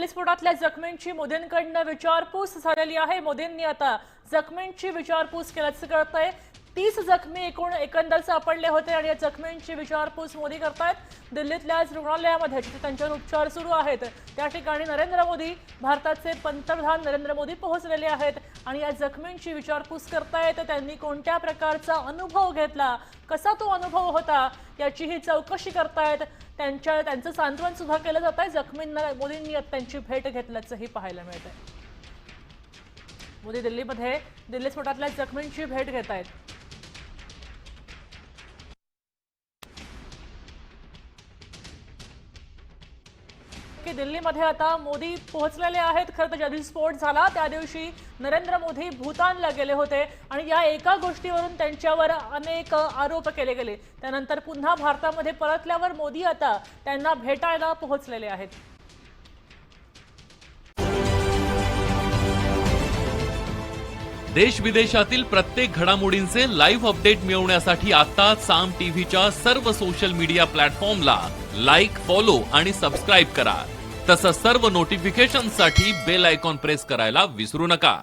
दिल्ली स्फोटातल्या जखमींची मोदींकडून विचारपूस झालेली आहे। मोदींनी आता जखमींची विचारपूस केल्याचं कळतंय। 30 जखमी एकंदर सापडले होते आणि या जखमींची विचारपूस मोदी करतायत। दिल्लीतल्या रुग्णालयामध्ये जिथे त्यांच्यावर उपचार सुरू आहेत त्या ठिकाणी नरेंद्र मोदी, भारताचे पंतप्रधान नरेंद्र मोदी पोहोचलेले आहेत आणि या जखमींची विचारपूस करतायत। त्यांनी कोणत्या प्रकारचा अनुभव घेतला, कसा तो अनुभव होता याची ही चौकशी करतायत। त्यांचं सांत्वन सुद्धा केलं जात आहे। जखमींना मोदींनी त्यांची भेट घेतल्याचंही पाहायला मिळतंय। मोदी दिल्लीमध्ये दिल्ली स्फोटातल्या जखमींची भेट घेत आहेत। की दिल्लीमध्ये आता मोदी पोहोचलेले आहेत। खरं तर ज्या दिवशी स्फोट झाला त्या दिवशी नरेंद्र मोदी भूतानला गेले होते आणि या एका गोष्टीवरून त्यांच्यावर अनेक आरोप केले गेले। त्यानंतर पुन्हा भारतामध्ये परतल्यावर मोदी आता त्यांना भेटायला पोहोचलेले आहेत। देश विदेशातील प्रत्येक घडामोडींचे लाईव्ह अपडेट मिळवण्यासाठी आता साम टीव्हीच्या सर्व सोशल मीडिया प्लॅटफॉर्मला लाईक, फॉलो आणि सबस्क्राईब करा। तसंच सर्व नोटिफिकेशनसाठी बेल आयकॉन प्रेस करायला विसरू नका।